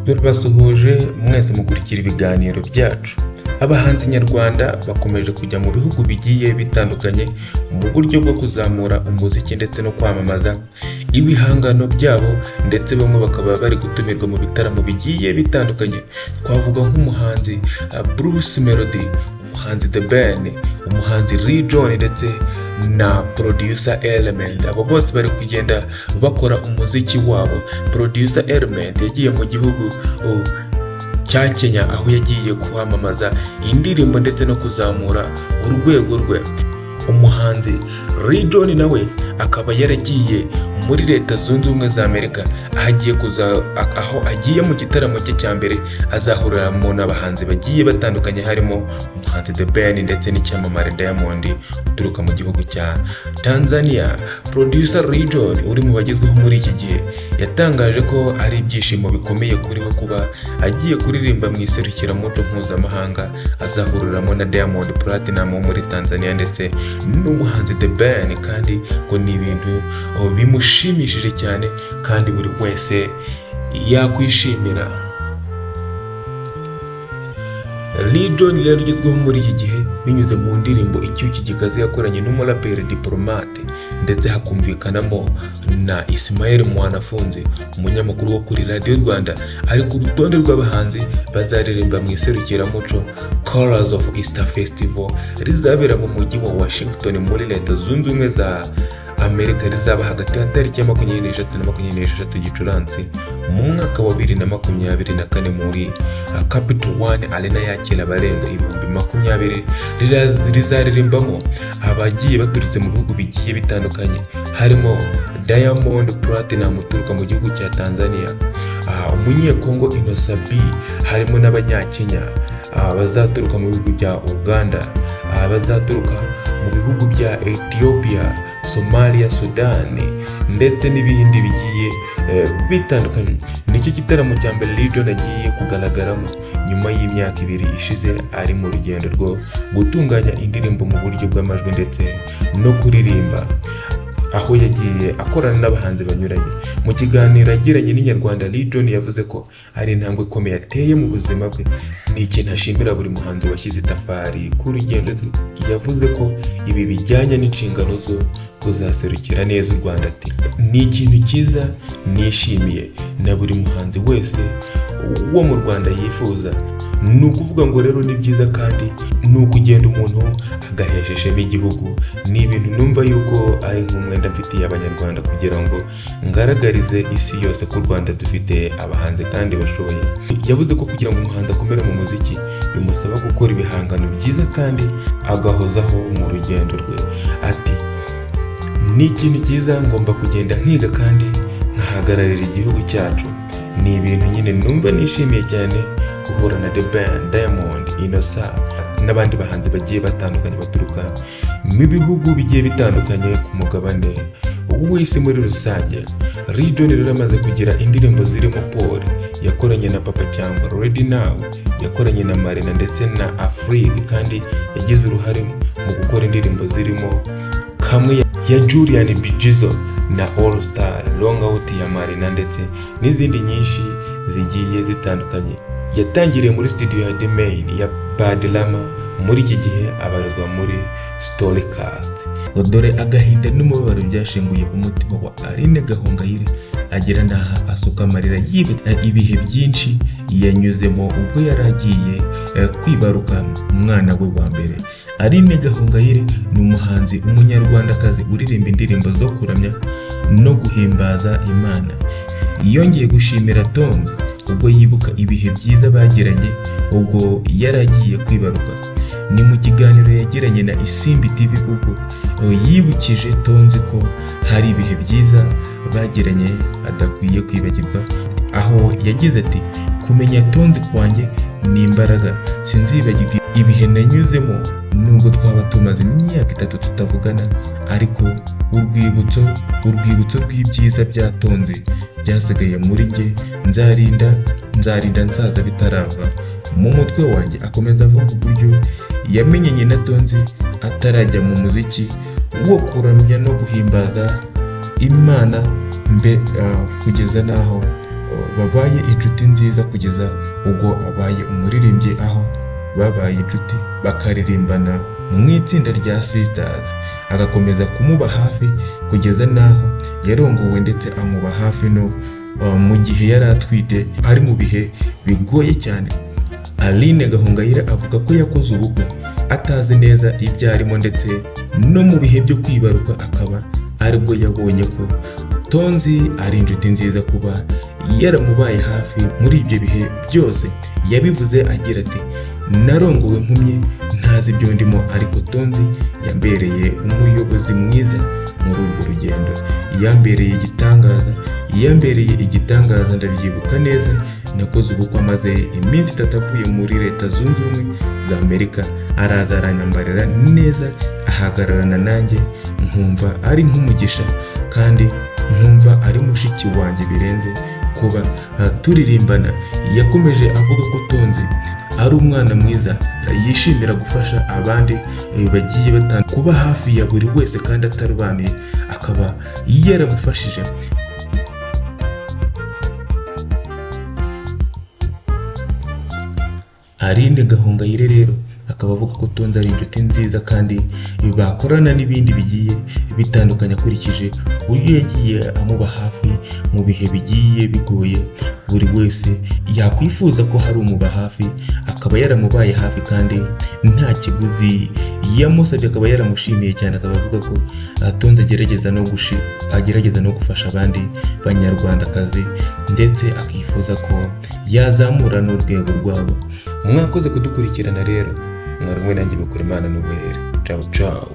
Turabasuhuje mwese mukurikira ibiganiro byacu. Abahanzi nyarwanda bakomeje kujya mu bihugu bigiye bitandukanye mu buryo bwo kuzamura umuziki ndetse no kwamamaza ibihangano byabo, ndetse bamwe bakaba bari gutumirwa mu bitaramo bigiye bitandukanye. Twavuga nk'umuhanzi Bruce Melody, umuhanzi The Ben, umuhanzi John ndetse na producer Element. Abo bose bari kugenda bakora umuziki wabo. Producer Element yagiye mu gihugu cya Kenya, aho yagiye kwamamaza indirimbo ndetse no kuzamura urwego rwe. Umuhanzi John nawe akaba yaragiye muri Leta Zunze Ubumwe za Amerika, aho agiye mu gitaramo cye cya mbere azahuriramo n'abahanzi bagiye batandukanye, harimo umuhanzi The Ben ndetse n'icyamamare Diamond uturuka mu gihugu cya Tanzania. Producer John uri mu bagezweho muri iki gihe yatangaje ko ari ibyishimo bikomeye kuri we kuba agiye kuririmba mu iserukiramuco mpuzamahanga, azahuriramo na Diamond Platinum wo muri Tanzania ndetse n'umuhanzi The Ben, kandi ngo ni ibintu bimushimishije cyane kandi buri wese yakwishimira. John rero ugezweho muri iki gihe binyuze mu ndirimbo Icyuki gikaze yakoranye n'umuraperi Diplomate, ndetse hakumvikanamo na Ismael Mwanafunzi, umunyamakuru wo kuri Radio Rwanda, ari ku rutonde rw'abahanzi bazaririmba mu iserukiramuco Colors of Easter Festival rizabera mu mujyi wa Washington muri Leta Zunze Ubumwe za Amerika, rizaba hagati ya tariki ya 23 na 26 Gicurasi mu mwaka wa 2024 muri Capital One Arena yakira abarenga 20,000. Rizaririmbamo abagiye baturutse mu bihugu bigiye bitandukanye, harimo Diamond Platinum uturuka mu gihugu cya Tanzania, umunyekongo Innocent B, harimo n'abanyakenya bazaturuka mu bihugu bya Uganda, bazaturuka mu bihugu bya Ethiopia, Somalia, Sudan ndetse n'ibindi bigiye bitandukanye. Nicyo gitaramo cya mbere John agiye kugaragaramo nyuma y'imyaka 2 ishize ari mu rugendo rwo gutunganya indirimbo mu buryo bw'amajwi ndetse no kuririmba, aho yagiye akorana n'abahanzi banyuranye. Mu kiganiro yagiranye n'Inyarwanda, John yavuze ko ari intambwe ikomeye ateye mu buzima bwe. Ni ikintu ashimira buri muhanzi washyize itafari ku rugendo rwe. Yavuze ko ibi bijyanye n'inshingano zo kuzaserukira neza u Rwanda. Ati ni ikintu cyiza nishimiye na buri muhanzi wese wo mu Rwanda yifuza. Ni ukuvuga ngo rero ni byiza kandi ni ukugenda umuntu agahesha ishema igihugu. Ni ibintu numva yuko ari nk'umwenda mfitiye abanyarwanda, kugira ngo ngaragarize isi yose ko u Rwanda dufite abahanzi kandi bashoboye. Yavuze ko kugira ngo umuhanzi akomere mu muziki bimusaba gukora ibihangano byiza kandi agahozaho mu rugendo rwe. Ati ni ikintu cyiza, ngomba kugenda nkiga kandi nkahagararira igihugu cyacu. Ni ibintu nyine numva nishimiye cyane guhura na The Ben, Diamond, Innocent n'abandi bahanzi bagiye batandukanye baturuka mu bihugu bigiye bitandukanye ku mugabane w'isi muri rusange. John rero amaze kugira indirimbo zirimo Paul yakoranye na Papa cyangwa Ready Now, yakoranye na Marina ndetse na Afrique, kandi yagize uruhare mu gukora indirimbo zirimo Kamwe ya Julian Bigizo na All Star, Long Out ya Marina ndetse n'izindi nyinshi zigiye zitandukanye. Yatangiriye muri studio ya The Main ya Bad Lama, muri iki gihe abarizwa muri Storycast. Dore agahinda n'umubabaro byashenguye umutima wa Aline Gahongayire, agera n'aha asuka amarira yibuka ibihe byinshi yanyuzemo ubwo yari agiye kwibaruka umwana we wa mbere. Aline Gahongayire ni umuhanzi umunyarwandakazi uririmba indirimbo zo kuramya no guhimbaza Imana. Yongeye gushimira Tonzi ubwo yibuka ibihe byiza bagiranye ubwo yari agiye kwibaruka. Ni mu kiganiro yagiranye na Isimbi TV ubwo yibukije Tonzi ko hari ibihe byiza bagiranye adakwiye kwibagirwa, aho yagize ati kumenya Tonzi kwanjye ni imbaraga, sinzibagirwa ibihe nanyuzemo nubwo twaba tumaze imyaka 3 tutavugana, ariko urwibutso rw'ibyiza bya Tonzi byasigaye muri njye, nzarinda nzaza bitarava mu mutwe wanjye. Akomeza avuga uburyo yamenyanye na Tonzi atarajya mu muziki wo kuramya no guhimbaza Imana kugeza naho babaye inshuti nziza kugeza ubwo abaye umuririmbyi, aho babaye inshuti bakaririmbana mu itsinda rya Sisters, agakomeza kumuba hafi kugeza n'aho yarongowe ndetse amuba hafi no mu gihe yari atwite, ari mu bihe bigoye cyane. Aline Gahongayire avuga ko yakoze ubukwe atazi neza ibyo arimo ndetse no mu bihe byo kwibaruka akaba aribwo yabonye ko Tonzi ari inshuti nziza kuba yaramubaye hafi muri ibyo bihe byose. Yabivuze agira ati, narongowe nkumye ntazi ibyo ndimo, ariko Tonzi yambereye umuyobozi mwiza muri urwo rugendo, yambereye igitangaza ndabyibuka neza. Nakoze ubukwe amaze iminsi 3 avuye muri Leta Zunze Ubumwe za Amerika, araza aranyambarira neza, ahagararana nanjye, nkumva ari nk'umugisha kandi nkumva ari mushiki wanjye birenze kuba turirimbana. Yakomeje avuga ko Tonzi ari umwana mwiza, yishimira gufasha abandi bagiye batandukanye, kuba hafi ya buri wese kandi atarobanuye, akaba yaramufashije. Aline Gahongayire rero akaba avuga ko Tonzi ari inshuti nziza kandi bakorana n'ibindi bigiye bitandukanye, akurikije uburyo yagiye amuba hafi mu bihe bigiye bigoye. Buri wese yakwifuza ko hari umuba hafi, akaba yaramubaye hafi kandi nta kiguzi yamusabye, akaba yaramushimiye cyane. Akaba avuga ko Tonzi agerageza no gufasha abandi banyarwandakazi ndetse akifuza ko yazamura n'urwego rwabo. Mwakoze kudukurikirana rero, mwari mwe nanjye Bakorimana n'Ubuhere. Ciao ciao.